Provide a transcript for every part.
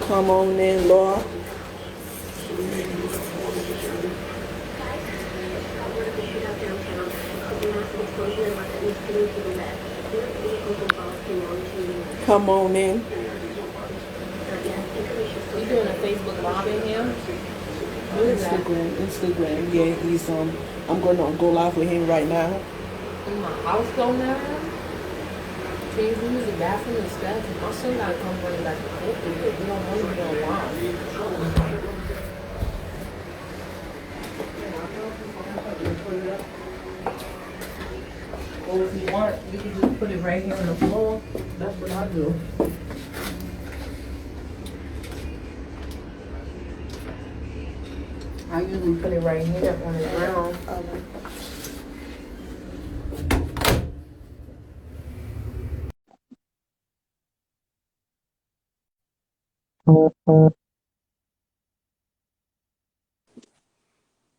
Come on in, Laura. Come on in. You doing a Facebook Live in here? What is that? Instagram. Yeah, he's I'm gonna go live with him right now. In my house go now? Change the music, bathroom and stuff. My son gotta come bring back the book because we don't want to be online. Or if you want, you can just put it right here on the floor. That's what I do. I usually put it right here on the ground.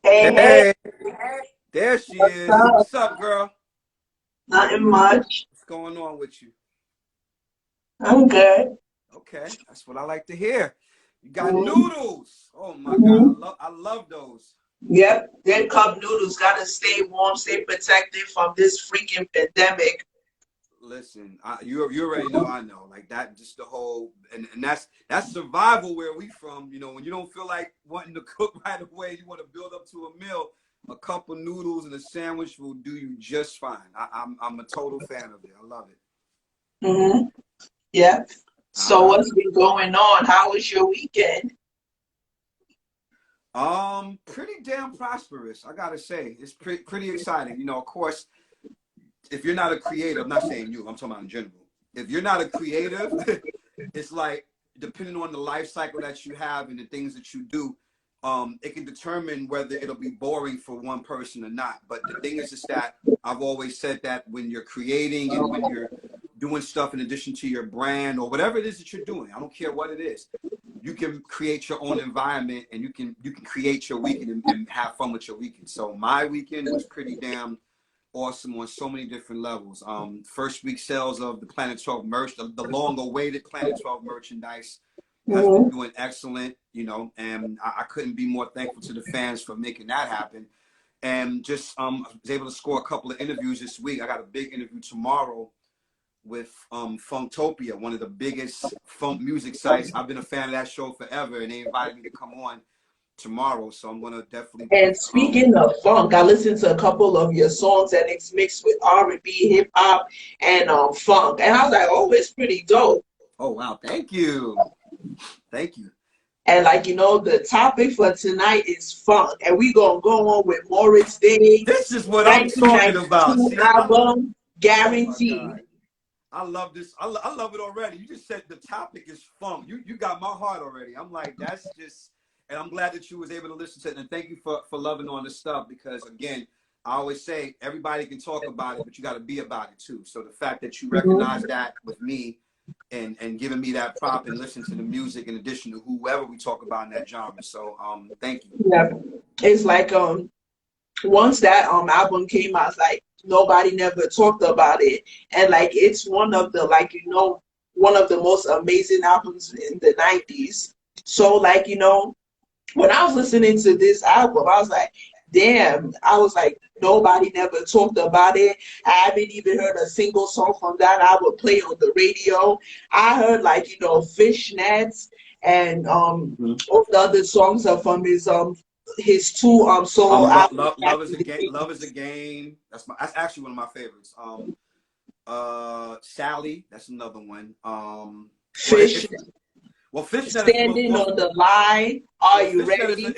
Hey, hey, Hey, there she what's is. up? What's up, girl? Nothing much. What's going on with you? I'm good. Okay, that's what I like to hear. You got Mm-hmm. noodles. Oh my God, I love those. Yep, good cup noodles. Gotta stay warm, stay protected from this freaking pandemic. Listen, you already know I know. Like that, just the whole and that's survival where we from. You know, when you don't feel like wanting to cook right away, you want to build up to a meal. A cup of noodles and a sandwich will do you just fine. I'm a total fan of it. I love it. Mm-hmm. Yep. So Uh-huh. what's been going on? How was your weekend? Pretty damn prosperous. I gotta say, it's pretty exciting. You know, of course, if you're not a creative, I'm not saying you, I'm talking about in general. If you're not a creative, it's like depending on the life cycle that you have and the things that you do, it can determine whether it'll be boring for one person or not. But the thing is that I've always said that when you're creating and when you're doing stuff in addition to your brand or whatever it is that you're doing, I don't care what it is, you can create your own environment and you can create your weekend and have fun with your weekend. So my weekend was pretty damn awesome on so many different levels. First week sales of the Planet 12 merch, the long awaited Planet 12 merchandise has been Mm-hmm. doing excellent, you know, and I couldn't be more thankful to the fans for making that happen. And just was able to score a couple of interviews this week. I got a big interview tomorrow with Funktopia, one of the biggest funk music sites. I've been a fan of that show forever, and they invited me to come on tomorrow, so I'm gonna definitely be And speaking of funk, I listened to a couple of your songs and it's mixed with R&B, hip hop, and funk. And I was like, oh, it's pretty dope. oh wow, thank you, thank you. And like the topic for tonight is funk, and we gonna go on with Morris Day, This is what I'm talking about. 1992 See, album, oh my guaranteed. God, I love this. I love it already. You just said the topic is funk. You got my heart already. I'm like, that's just, and I'm glad that you was able to listen to it. And thank you for loving on this stuff because again, I always say everybody can talk about it, but you got to be about it too. So the fact that you recognize Mhm. that with me and giving me that prop and listen to the music in addition to whoever we talk about in that genre. So thank you. Yeah, it's like once that album came out, like nobody never talked about it, and like it's one of the one of the most amazing albums in the 90s. So like when I was listening to this album, I was like, damn, I was like, nobody never talked about it. I haven't even heard a single song from that I would play on the radio. I heard like, Fishnets and all the other songs are from his two solo albums back Love is in a the game. Love is a 80s. game. That's actually one of my favorites. Sally, that's another one. Well, Fish well, Fishnet is standing on the line. Are you Fishnet ready?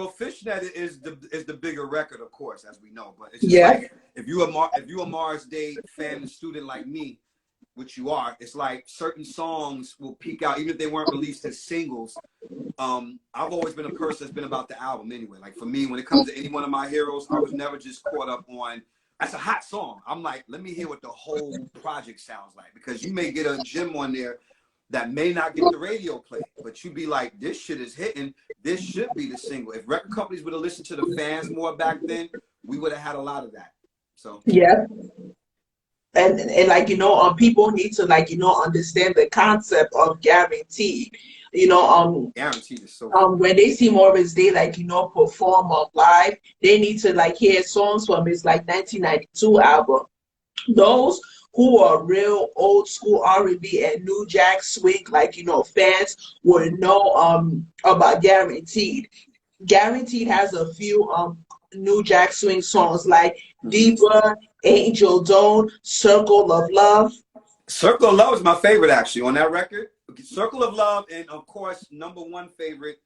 Fishnet is the bigger record, of course, as we know. But it's just Yeah. like if you a Mars Day fan and student like me, which you are, it's like certain songs will peak out even if they weren't released as singles. I've always been a person that's been about the album anyway. Like for me, when it comes to any one of my heroes, I was never just caught up on that's a hot song. I'm like, let me hear what the whole project sounds like because you may get a gem on there that may not get the radio play, but you be like, this shit is hitting. This should be the single. If record companies would have listened to the fans more back then, we would have had a lot of that. So Yeah. and like, people need to, like, understand the concept of guaranteed. Guaranteed is so funny. When they see Morris Day, like, perform live, they need to, like, hear songs from his, like, 1992 album. Those who are real old school R&B and New Jack Swing, like, fans would know about Guaranteed. Guaranteed has a few New Jack Swing songs like Deeper, Angel Dawn, Circle of Love. Circle of Love is my favorite, actually, on that record. Circle of Love, and of course, #1 favorite,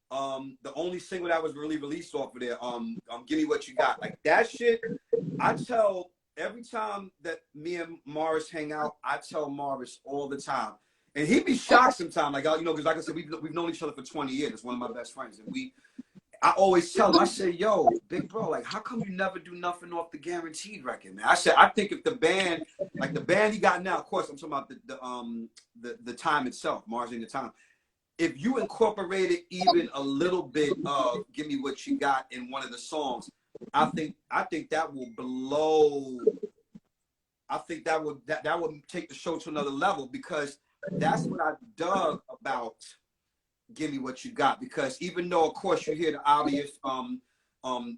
the only single that was really released off of there, Give Me What You Got. Like, that shit, I tell, every time that me and Morris hang out, I tell Morris all the time. And he'd be shocked sometimes, like, because like I said, we've known each other for 20 years. It's one of my best friends. And I always tell him, I say, yo, big bro, like, how come you never do nothing off the Guaranteed record, man? I said, I think if the band, like the band he got now, of course, I'm talking about the time itself, Mars in the Time. If you incorporated even a little bit of Give Me What You Got in one of the songs, I think that will blow. I think that would take the show to another level, because that's what I dug about Give Me What You Got. Because even though, of course, you hear the obvious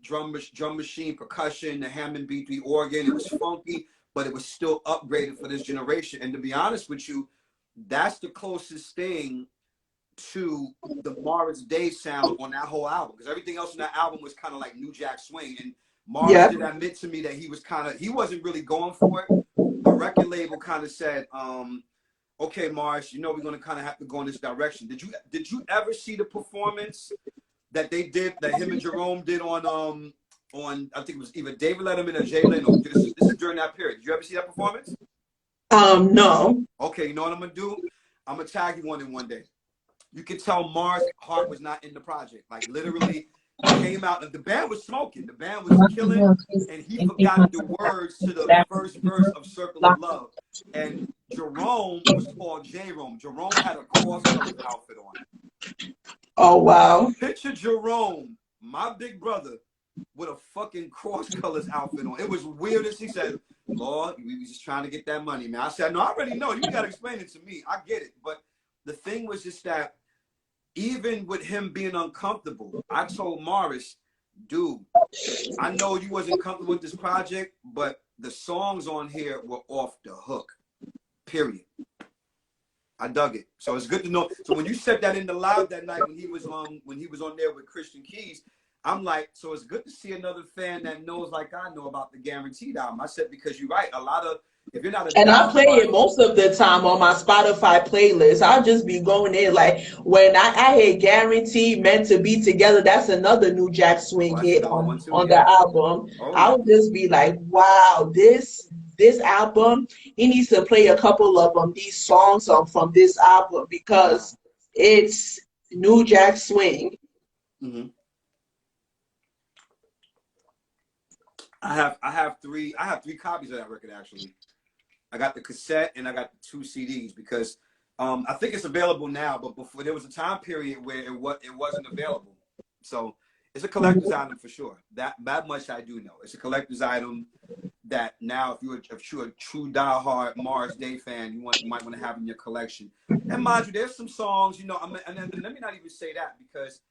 drum machine, percussion, the Hammond B3 organ, it was funky, but it was still upgraded for this generation. And to be honest with you, that's the closest thing to the Morris Day sound on that whole album, because everything else on that album was kind of like New Jack Swing. And Morris did admit to me that he wasn't really going for it. The record label kind of said, okay, Morris, we're going to kind of have to go in this direction. Did you ever see the performance that they did, that him and Jerome did on I think it was either David Letterman or Jay Leno? This is during that period. Did you ever see that performance? No. Okay, you know what I'm gonna do? I'm gonna tag you on it one day. You can tell Mars' heart was not in the project. Like, literally, he came out and the band was smoking. The band was killing, and he forgot the words to the first verse of Circle of Love. And Jerome was called J-Rome. Jerome had a cross-colored outfit on. Oh, wow. Picture Jerome, my big brother, with a fucking cross-colors outfit on. It was weird as he said, Lord, we was just trying to get that money, man. I said, no, I already know. You got to explain it to me. I get it. But the thing was just that even with him being uncomfortable, I told Morris, dude, I know you wasn't comfortable with this project, but the songs on here were off the hook, period. I dug it. So it's good to know. So when you said that in the Loud that night when he was on there with Christian Keys, I'm like, so it's good to see another fan that knows, like I know, about the Guaranteed album. I said, because you're right, a lot of, if you're not a, and I play it most of the time on my Spotify playlist. I'll just be going in, like, when I hear Guaranteed, Meant to Be Together, that's another New Jack Swing hit on the album. I'll just be like, wow, this album, he needs to play a couple of these songs from this album, because it's New Jack Swing. Mm-hmm. I have three copies of that record, actually. I got the cassette and I got the 2 CDs, because I think it's available now, but before there was a time period where it wasn't available. So it's a collector's item for sure. That much I do know. It's a collector's item that now, if you're a true diehard Morris Day fan, you might want to have in your collection. And mind you, there's some songs, and let me not even say that, because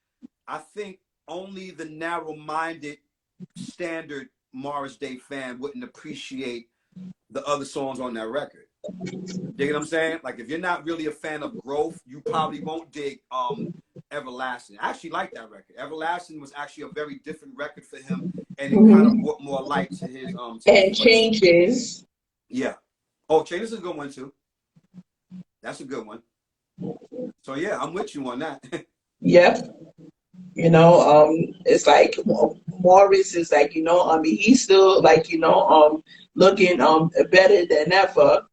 I think only the narrow-minded standard Morris Day fan wouldn't appreciate the other songs on that record. You get what I'm saying? Like, if you're not really a fan of Growth, you probably won't dig Everlasting. I actually like that record. Everlasting was actually a very different record for him, and it kind of brought more light to his and Changes. Yeah. Oh, Changes is a good one too. That's a good one. So yeah, I'm with you on that. Yep. It's like Morris is like, he's still like, looking better than ever.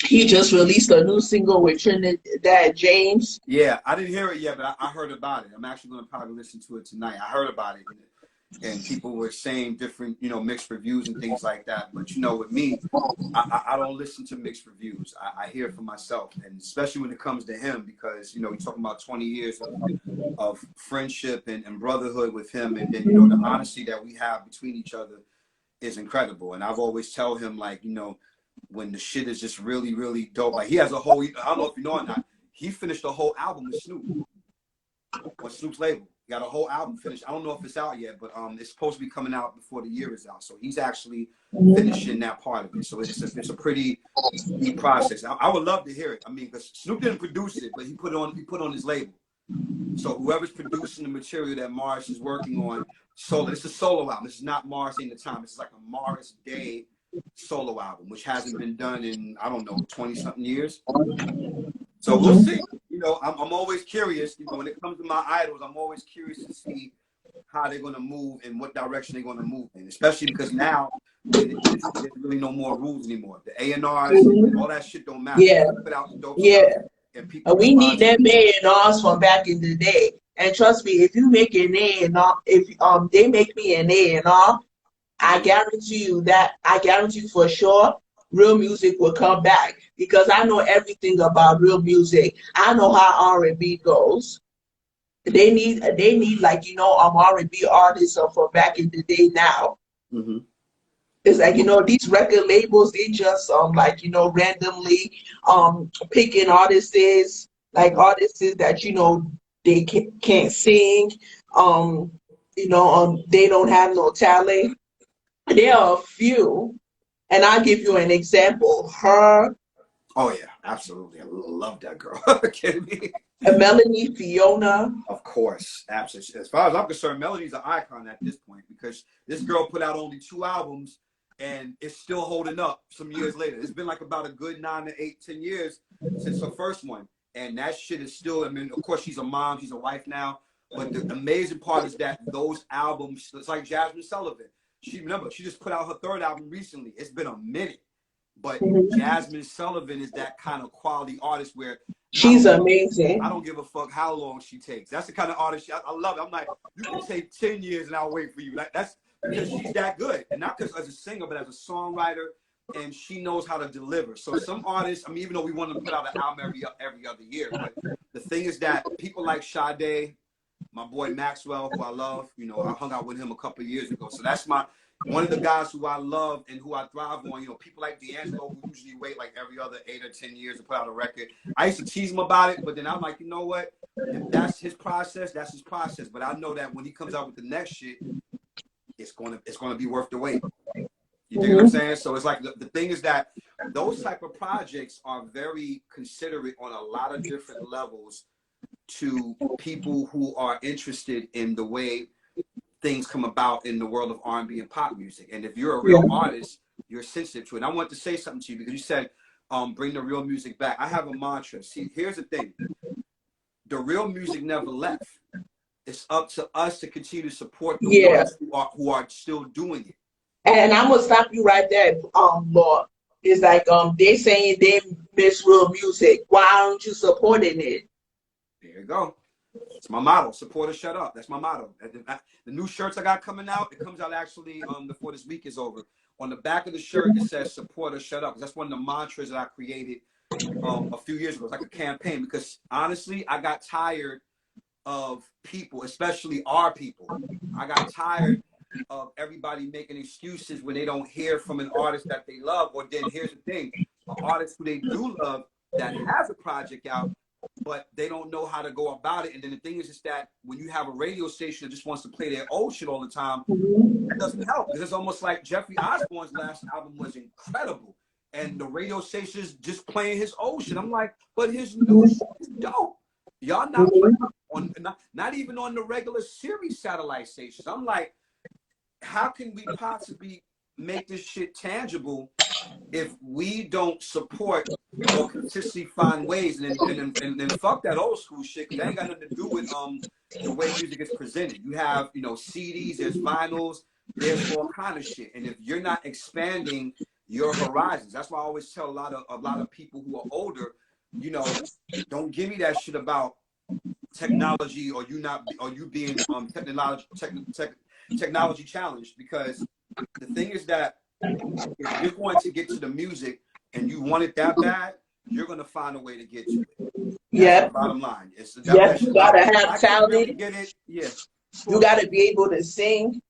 He just released a new single with Trinidad James. Yeah, I didn't hear it yet, but I heard about it. I'm actually going to probably listen to it tonight. I heard about it, and people were saying different, mixed reviews and things like that. But with me, I don't listen to mixed reviews. I hear it for myself, and especially when it comes to him, because we're talking about 20 years of friendship and brotherhood with him, and then the honesty that we have between each other is incredible. And I've always tell him, like, when the shit is just really, really dope. Like he has a whole, I don't know if you know or not, he finished a whole album with Snoop on Snoop's label. He got a whole album finished. I don't know if it's out yet, but it's supposed to be coming out before the year is out. So he's actually finishing that part of it. So it's a pretty neat process. I would love to hear it. I mean, because Snoop didn't produce it, but he put on his label. So whoever's producing the material that Morris is working on, solo. It's a solo album. This is not Morris Ain't the Time. It's like a Morris Day solo album, which hasn't been done in, I don't know, 20-something years. So we'll see. You know, I'm always curious. You know, when it comes to my idols, I'm always curious to see how they're going to move and what direction they're going to move in, especially because now there's really no more rules anymore. The A&Rs, all that shit don't matter. Yeah. Put out the dope Yeah. stuff, and people We need them A&Rs from back in the day. And trust me, if you make an A&R, if they make me an A&R, I guarantee you for sure, real music will come back because I know everything about real music. I know how R&B goes. They need like, you know, R&B artists from back in the day now. Mm-hmm. It's like, you know, these record labels, they just like, you know, randomly picking artists, like artists that, you know, they can't sing, you know, they don't have no talent. There are a few, and I'll give you an example. Her. Oh yeah, absolutely. I love that girl. Kidding me? Melanie Fiona. Of course, absolutely. As far as I'm concerned, Melody's an icon at this point because this girl put out only 2 albums and it's still holding up some years later. It's been like about a good 9 to 8, 10 years since her first one. And that shit is still, I mean, of course, she's a mom, she's a wife now. But the amazing part is that those albums, it's like Jasmine Sullivan. Remember, she just put out her 3rd album recently. It's been a minute. But Jasmine Sullivan is that kind of quality artist where she's amazing. I don't give a fuck how long she takes. That's the kind of artist I love it. I'm like, you can take 10 years and I'll wait for you. Like, that's because she's that good. And not just as a singer, but as a songwriter. And she knows how to deliver. So some artists, I mean, even though we want to put out an album every other year, but the thing is that people like Sade, my boy Maxwell, who I love, you know, I hung out with him a couple of years ago. So that's one of the guys who I love and who I thrive on. You know, people like D'Angelo who usually wait like every other 8 or 10 years to put out a record. I used to tease him about it, but then I'm like, you know what? If that's his process, that's his process. But I know that when he comes out with the next shit, it's gonna be worth the wait. You dig what I'm saying? So it's like the thing is that those type of projects are very considerate on a lot of different levels to people who are interested in the way things come about in the world of R&B and pop music. And if you're a real artist, you're sensitive to it. And I want to say something to you because you said, bring the real music back. I have a mantra. See, here's the thing. The real music never left. It's up to us to continue to support the ones who are still doing it. And I'm gonna stop you right there, Lord. It's like they saying they miss real music. Why aren't you supporting it? There you go. It's my motto. Support or shut up. That's my motto. The new shirts I got coming out, it comes out actually before this week is over. On the back of the shirt, it says support or shut up. That's one of the mantras that I created a few years ago. It's like a campaign because honestly, I got tired of people, especially our people. I got tired of everybody making excuses when they don't hear from an artist that they love. Or then here's the thing, an artist who they do love that has a project out, but they don't know how to go about it. And then the thing is that when you have a radio station that just wants to play their old shit all the time, that doesn't help. Because it's almost like Jeffrey Osborne's last album was incredible. And the radio station's just playing his old shit. I'm like, but his new shit is dope. Y'all not playing on, not even on the regular Sirius satellite stations. I'm like, how can we possibly make this shit tangible if we don't support or consistently find ways and then fuck that old school shit? Cause that ain't got nothing to do with the way music is presented. You have, you know, CDs, there's vinyls, there's all kind of shit. And if you're not expanding your horizons, that's why I always tell a lot of people who are older, you know, don't give me that shit about technology or you being technology challenged, because the thing is that if you're going to get to the music and you want it that bad, you're going to find a way to get to it. Yeah. Bottom line. You gotta have talent. Get it. Yeah. You gotta be able to sing.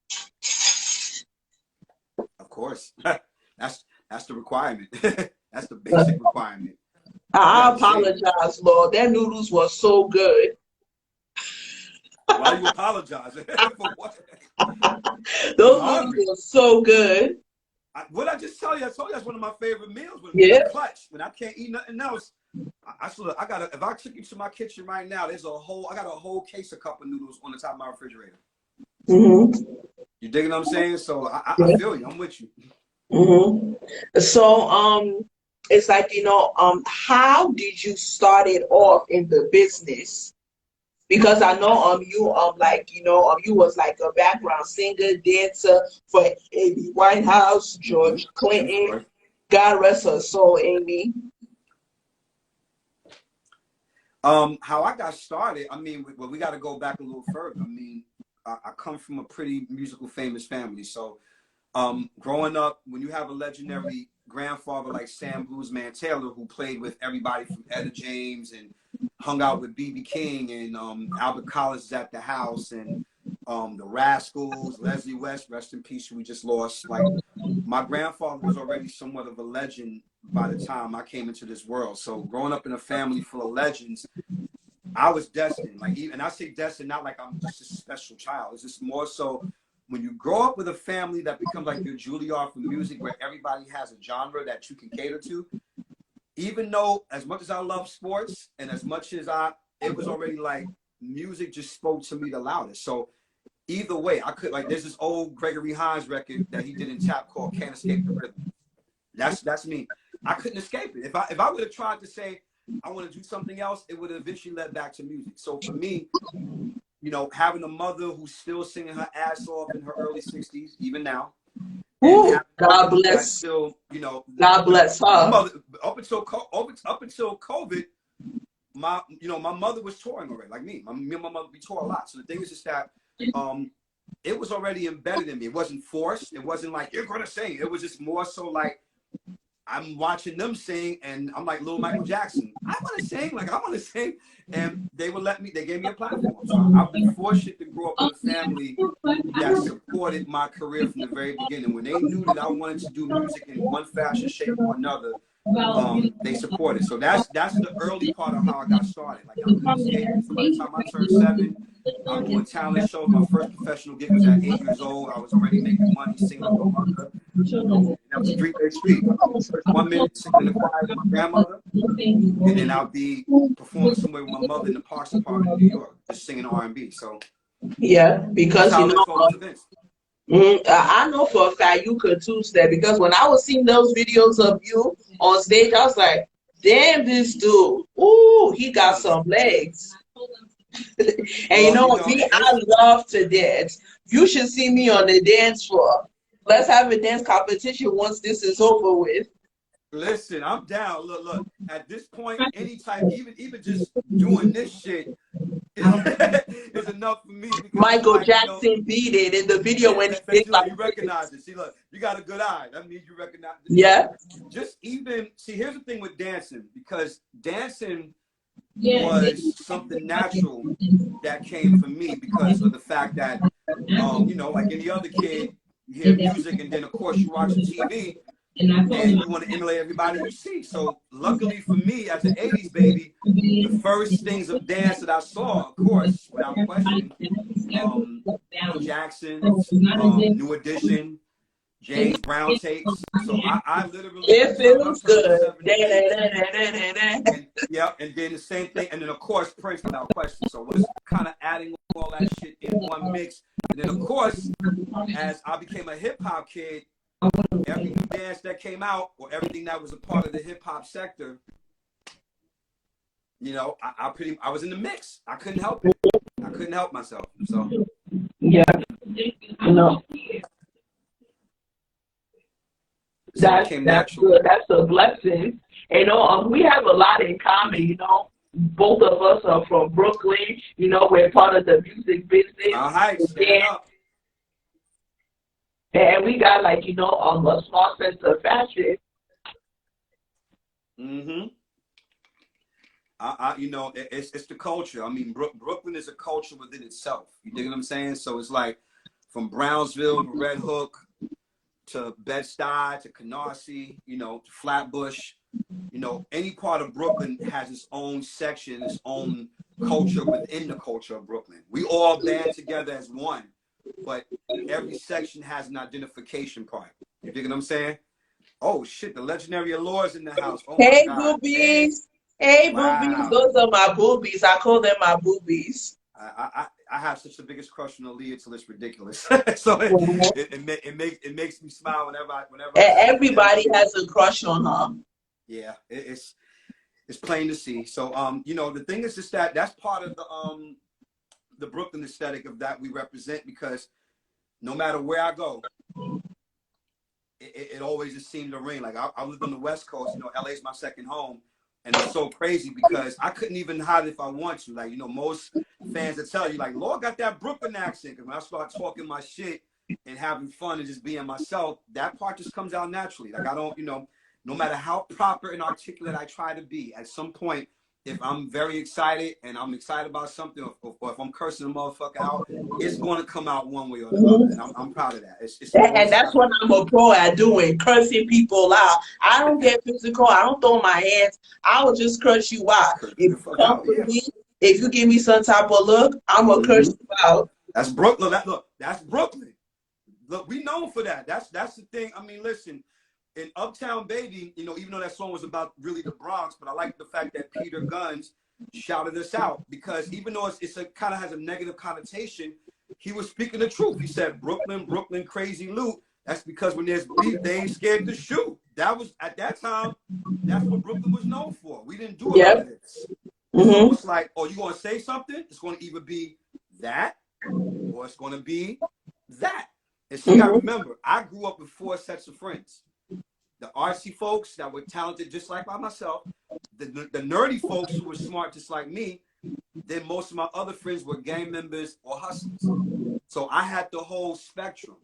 Of course. That's the requirement. That's the basic requirement. I Yeah, same. apologize, Lord. Their noodles were so good. Why you apologizing for what? Those I'm noodles hungry. were so good. What I just tell you, I told you that's one of my favorite meals. When Yeah. it's clutch, when I can't eat nothing else, I gotta. If I took you to my kitchen right now, I got a whole case of cup of noodles on the top of my refrigerator. Mm-hmm. You digging what I'm saying? So I Yeah. feel you. I'm with you. Mm-hmm. So, it's like, how did you start it off in the business? Because I know you like you was like a background singer, dancer for Amy Winehouse, Mm-hmm. George True Clinton. story. God rest her soul, Amy. How I got started, I mean, well, we got to go back a little further. I mean, I come from a pretty musical, famous family. So, growing up, when you have a legendary grandfather like Sam Bluesman Taylor, who played with everybody from Etta James and hung out with B.B. King and Albert Collins at the house and the Rascals, Leslie West, rest in peace, who we just lost. Like, my grandfather was already somewhat of a legend by the time I came into this world. So growing up in a family full of legends, I was destined. Like, and I say destined not like I'm just a special child. It's just more so when you grow up with a family that becomes like your Juilliard for music, where everybody has a genre that you can cater to. Even though, as much as I love sports and as much as it was already like music just spoke to me the loudest. So either way, I could, like, there's this old Gregory Hines record that he did in tap called "Can't Escape the Rhythm." That's me. I couldn't escape it. If I would have tried to say I want to do something else, it would have eventually led back to music. So for me, having a mother who's still singing her ass off in her early 60s, even now, and Ooh, having God that bless. still, God bless my her. mother up until COVID, my mother was touring already, like me. Me and my mother, we tour a lot. So the thing is just that it was already embedded in me. It wasn't forced. It wasn't like, you're gonna sing. It was just more so like, I'm watching them sing and I'm like little Michael Jackson. I want to sing, like I want to sing. And they gave me a platform. So I've been fortunate to grow up in a family that supported my career from the very beginning. When they knew that I wanted to do music in one fashion, shape, or another, they supported. So that's the early part of how I got started. Like, I couldn't escape it. So by the time I turned 7, I'm doing talent shows. My first professional gig was at 8 years old. I was already making money singing with my mother. That was street-based street. I'll be in church 1 minute singing in the choir with my grandmother, and then I'll be performing somewhere with my mother in the Parks Department in New York, just singing R&B. So Yeah, that's because how I lived for all those events. I know for a fact you could too, Steph, because when I was seeing those videos of you on stage, I was like, damn, this dude, ooh, he got some legs. And me, I love to dance. You should see me on the dance floor. Let's have a dance competition once this is over with. Listen, I'm down. Look. At this point, any type, even just doing this shit is enough for me. Because Michael Jackson beat it in the video when he did like. You recognize it. See, look, you got a good eye. That means you recognize it. Yeah. Just even see. Here's the thing with dancing, because dancing was something natural that came from me because of the fact that, like any other kid, you hear music and then of course you watch TV and you want to emulate everybody you see. So luckily for me, as an 80s baby, the first things of dance that I saw, of course, without question, Jackson, New Edition, James Brown tapes. So I literally, it feels good. And then the same thing, and then of course Prince, without question. So was kind of adding all that shit in one mix. And then of course, as I became a hip hop kid, every dance that came out or everything that was a part of the hip hop sector, I was in the mix. I couldn't help it. I couldn't help myself. So yeah, no. That's good. That's a blessing. We have a lot in common. Both of us are from Brooklyn. We're part of the music business. All right, stand up. And we got a small sense of fashion. Mm-hmm. It's the culture. I mean, Brooklyn is a culture within itself. You dig what I'm saying? So it's like from Brownsville to Red Hook to Bed-Stuy, to Canarsie, you know, to Flatbush, you know, any part of Brooklyn has its own section, its own culture within the culture of Brooklyn. We all band together as one, but every section has an identification part. You dig what I'm saying? Oh shit, the legendary Allures in the house. Oh my Hey, God. boobies. Hey, boobies. Wow. Those are my boobies. I call them my boobies. I have such the biggest crush on Aaliyah till it's ridiculous. So it makes me smile whenever I Everybody has a crush on her. yeah, it's plain to see. So you know, the thing is just that that's part of the Brooklyn aesthetic of that we represent, because no matter where I go, it always just seemed to ring. Like I lived on the West Coast, you know, LA's my second home. And it's so crazy because I couldn't even hide it if I want to. Like, you know, most fans that tell you, like, Lord got that Brooklyn accent. Because when I start talking my shit and having fun and just being myself, that part just comes out naturally. Like, I don't, you know, no matter how proper and articulate I try to be, at some point, if I'm very excited and I'm excited about something, or if I'm cursing a motherfucker out, it's going to come out one way or the other. And I'm proud of that. And that's what I'm a pro at doing, cursing people out. I don't get physical. I don't throw my hands. I will just curse you out. If you come for me, if you give me some type of look, I'm going to curse you out. That's Brooklyn. That's Brooklyn. Look, we known for that. That's the thing. I mean, listen, in Uptown Baby, you know, even though that song was about really the Bronx, but I like the fact that Peter Guns shouted us out, because even though it's a kind of has a negative connotation, he was speaking the truth. He said, Brooklyn, crazy loot. That's because when there's beef, they ain't scared to shoot. That was, at that time, that's what Brooklyn was known for. We didn't do a lot of this. So it's like, oh, you going to say something? It's going to either be that or it's going to be that. And so you got to remember, I grew up with 4 sets of friends. The artsy folks that were talented just like myself, the nerdy folks who were smart just like me, then most of my other friends were gang members or hustlers. So I had the whole spectrum.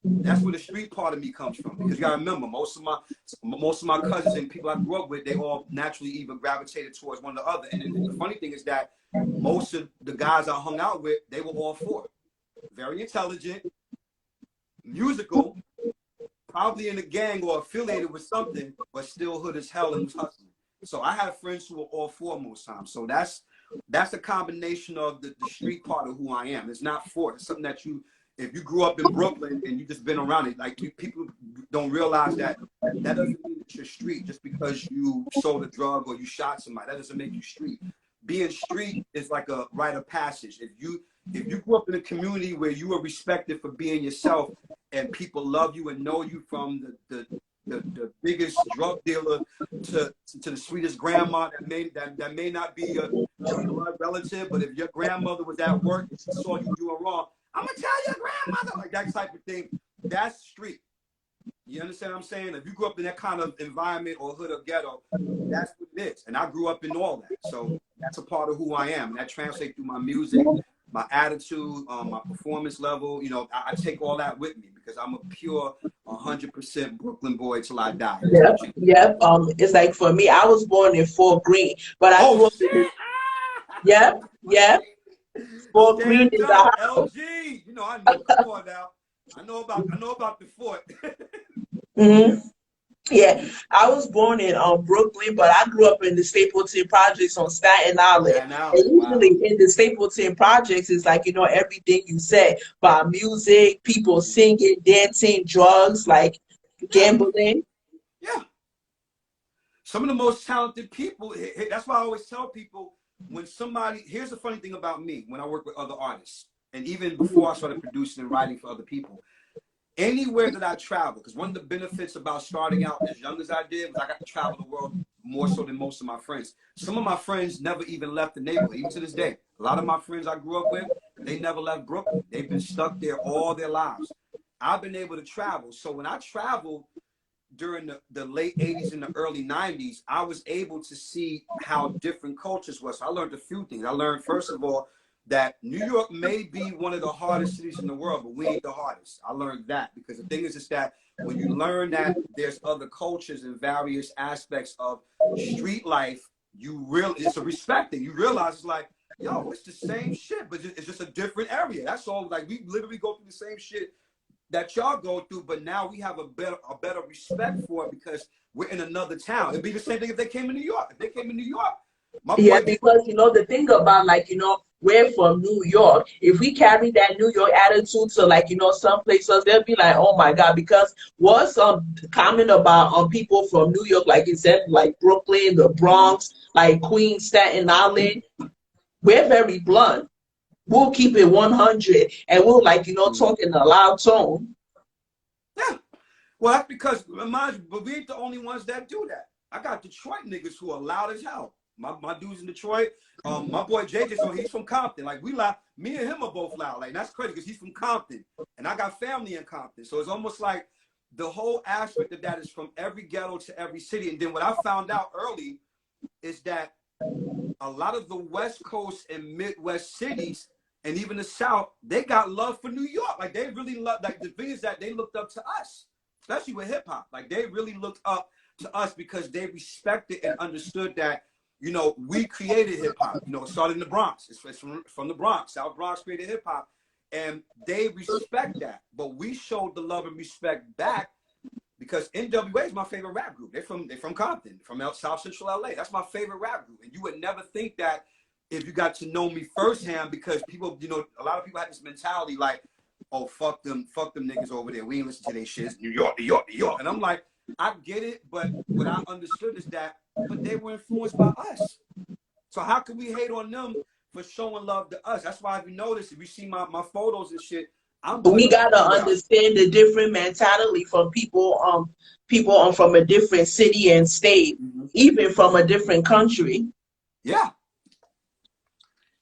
That's where the street part of me comes from. Because you gotta remember, most of my cousins and people I grew up with, they all naturally even gravitated towards one or the other. And the funny thing is that most of the guys I hung out with, they were all 4. Very intelligent, musical, probably in a gang or affiliated with something, but still hood as hell and was hustling. So I have friends who are all 4 most times. So that's a combination of the street part of who I am. It's not 4. It's something that if you grew up in Brooklyn and you just been around it, like people don't realize that doesn't mean it's your street just because you sold a drug or you shot somebody. That doesn't make you street. Being street is like a rite of passage. If you grew up in a community where you were respected for being yourself and people love you and know you, from the biggest drug dealer to the sweetest grandma that may not be a blood relative, but if your grandmother was at work and she saw you doing wrong, I'm gonna tell your grandmother, like that type of thing. That's street. You understand what I'm saying? If you grew up in that kind of environment or hood or ghetto, that's what it is. And I grew up in all that. So that's a part of who I am. And that translates through my music, my attitude, my performance level. You know, I take all that with me because I'm a pure 100% Brooklyn boy till I die. Yep. It's like for me, I was born in Fort Greene, but I grew up in Yep. Fort Greene is the house. LG. You know, I know. Come on now. I know about the fort. Yeah, I was born in Brooklyn, but I grew up in the Stapleton Projects on Staten Island. And usually in the Stapleton Projects, it's like, you know, everything you said about music, people singing, dancing, drugs, like gambling. Yeah. Some of the most talented people, that's why I always tell people, when somebody, here's the funny thing about me, when I work with other artists, and even before I started producing and writing for other people, anywhere that I travel, because one of the benefits about starting out as young as I did was I got to travel the world more so than most of my friends. Some of my friends never even left the neighborhood, even to this day. A lot of my friends I grew up with, they never left Brooklyn. They've been stuck there all their lives. I've been able to travel. So when I traveled during the late 80s and the early 90s, I was able to see how different cultures were. So I learned a few things. I learned, first of all, that New York may be one of the hardest cities in the world, but we ain't the hardest. I learned that because the thing is that when you learn that there's other cultures and various aspects of street life, it's a respect thing. You realize it's like, yo, it's the same shit, but it's just a different area. That's all. Like, we literally go through the same shit that y'all go through, but now we have a better respect for it because we're in another town. It'd be the same thing if they came to New York. If they came to New York, my Yeah, boy. because the thing about, like, we're from New York. If we carry that New York attitude to, like, some places, they'll be like, oh my God, because what's common about people from New York, like you said, like Brooklyn, the Bronx, like Queens, Staten Island, we're very blunt. We'll keep it 100 and we'll, like, talk in a loud tone. Yeah. Well, that's because, mind you, but we ain't the only ones that do that. I got Detroit niggas who are loud as hell. My dudes in Detroit, my boy JJ, so he's from Compton. Like, we loud. Me and him are both loud. Like, that's crazy because he's from Compton, and I got family in Compton. So it's almost like the whole aspect of that is from every ghetto to every city. And then what I found out early is that a lot of the West Coast and Midwest cities, and even the South, they got love for New York. Like, they really love, like, the thing is that they looked up to us, especially with hip hop. Like, they really looked up to us because they respected and understood that, we created hip hop. It started in the Bronx. It's from the Bronx. South Bronx created hip hop. And they respect that. But we showed the love and respect back because NWA is my favorite rap group. They're from Compton, from South Central LA. That's my favorite rap group. And you would never think that if you got to know me firsthand, because people, a lot of people have this mentality like, oh, fuck them niggas over there. We ain't listen to their shit. It's New York, New York, New York. And I'm like, I get it, but what I understood is that, but they were influenced by us. So how can we hate on them for showing love to us? That's why if you notice, if you see my photos and shit, We gotta understand the different mentality from people from a different city and state, even from a different country. Yeah.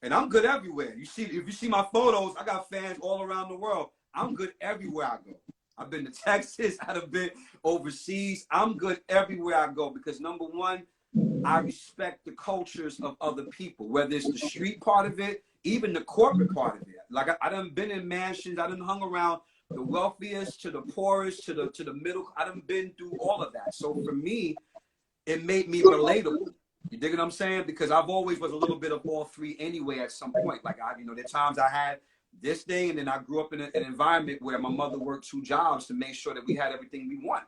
And I'm good everywhere. If you see my photos, I got fans all around the world. I'm good everywhere I go. I've been to Texas, I've been overseas. I'm good everywhere I go because number one, I respect the cultures of other people, whether it's the street part of it, even the corporate part of it. Like I done been in mansions, I done hung around the wealthiest to the poorest to the middle. I done been through all of that. So for me, it made me relatable. You dig what I'm saying? Because I've always was a little bit of all three anyway at some point. Like there are times I had this thing, and then I grew up in an environment where my mother worked 2 jobs to make sure that we had everything we want.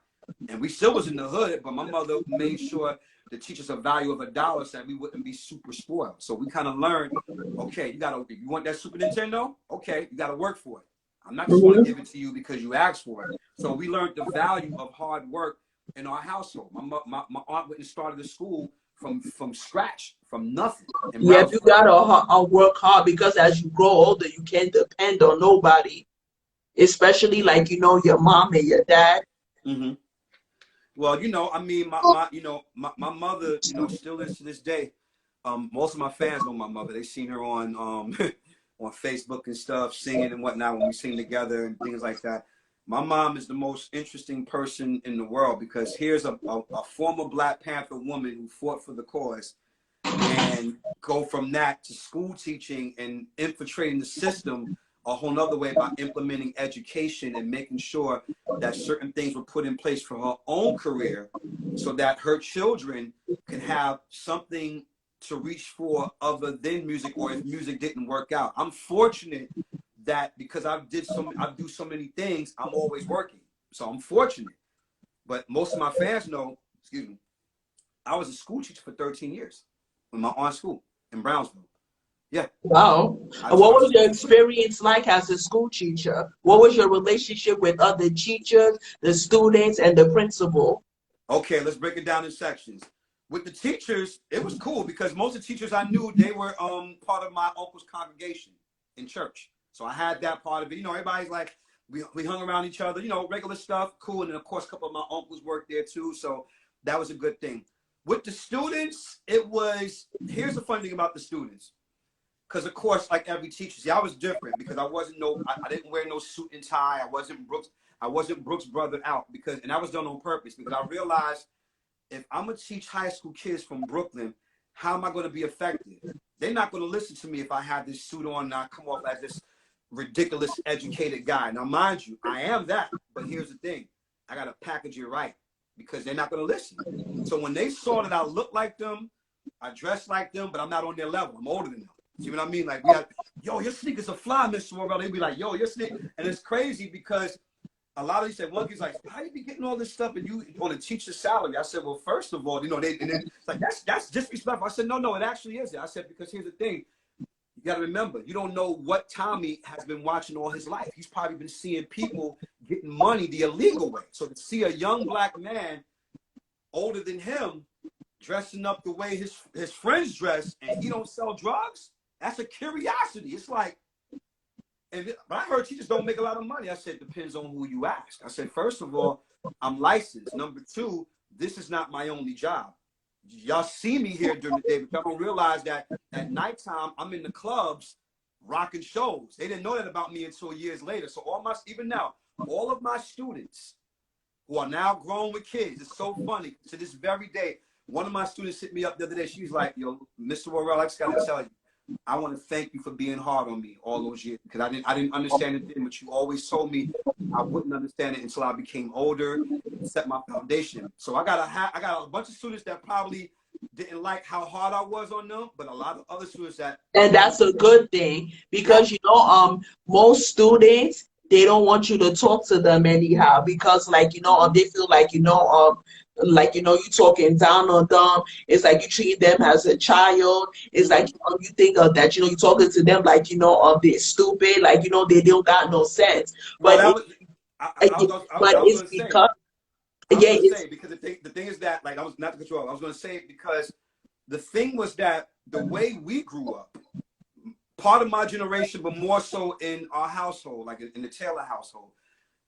And we still was in the hood, but my mother made sure to teach us a value of $1 so that we wouldn't be super spoiled. So we kind of learned, okay, you want that Super Nintendo? Okay, you gotta work for it. I'm not just gonna give it to you because you asked for it. So we learned the value of hard work in our household. My aunt went and started a school from scratch, from nothing. Yeah, you gotta work hard because as you grow older, you can't depend on nobody, especially like your mom and your dad. Mm-hmm. Well, I mean, my mother, still is to this day. Most of my fans know my mother. They seen her on on Facebook and stuff, singing and whatnot when we sing together and things like that. My mom is the most interesting person in the world because here's a former Black Panther woman who fought for the cause and go from that to school teaching and infiltrating the system a whole nother way by implementing education and making sure that certain things were put in place for her own career so that her children can have something to reach for other than music, or if music didn't work out. I'm fortunate that because I do so many things, I'm always working. So I'm fortunate. But most of my fans know, I was a school teacher for 13 years in my aunt's school in Brownsville. Yeah. Wow. What was your experience like as a school teacher? What was your relationship with other teachers, the students, and the principal? Okay, let's break it down in sections. With the teachers, it was cool because most of the teachers I knew, they were part of my uncle's congregation in church. So I had that part of it. Everybody's like, we hung around each other, regular stuff, cool. And then, of course, a couple of my uncles worked there, too. So that was a good thing. With the students, here's the funny thing about the students. Because, of course, like every teacher, I was different because I didn't wear no suit and tie. I wasn't Brooks brother out and that was done on purpose because I realized if I'm going to teach high school kids from Brooklyn, how am I going to be effective? They're not going to listen to me if I have this suit on and I come off as this ridiculous educated guy. Now, mind you, I am that. But here's the thing. I got to package it right because they're not going to listen. So when they saw that I look like them, I dress like them, but I'm not on their level. I'm older than them. See what I mean? Like, yo, your sneakers are fly, Mr. Morrell. They'd be like, yo, your sneakers. And it's crazy because a lot of these said, one kid's like, how you be getting all this stuff and you on a teacher's salary? I said, well, first of all, you know, and then it's like, that's disrespectful. I said, no, it actually is. I said, because here's the thing. You got to remember, you don't know what Tommy has been watching all his life. He's probably been seeing people getting money the illegal way. So to see a young black man older than him dressing up the way his friends dress and he don't sell drugs, that's a curiosity. It's like, but I heard teachers don't make a lot of money. I said, depends on who you ask. I said, first of all, I'm licensed. Number two, this is not my only job. Y'all see me here during the day, but y'all don't realize that at nighttime, I'm in the clubs rocking shows. They didn't know that about me until years later. So even now, all of my students who are now grown with kids, it's so funny. To this very day, one of my students hit me up the other day. She was like, yo, Mr. Worrell, I just got to tell you, I want to thank you for being hard on me all those years, because I didn't understand it then, but you always told me I wouldn't understand it until I became older and set my foundation. So I got a bunch of students that probably didn't like how hard I was on them, but a lot of other students that. And that's a good thing, because you know, most students, they don't want you to talk to them anyhow, because like, you know, they feel like, you know, you talking down on them. It's like you treat them as a child. It's like, you know, you think of that, you know, you talking to them like, you know, they're stupid, like, you know, they don't got no sense. But it's because, because the thing is that, like, I was not to cut you off. I was going to say it because the thing was that the way we grew up, part of my generation, but more so in our household, like in the Taylor household,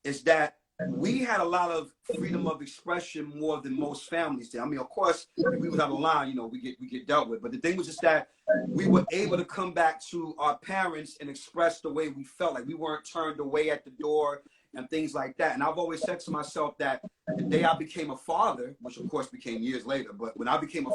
is that we had a lot of freedom of expression more than most families did. I mean, of course, if we was out of line, you know, we get dealt with. But the thing was just that we were able to come back to our parents and express the way we felt. Like we weren't turned away at the door and things like that. And I've always said to myself that the day I became a father, which of course became years later, but when I became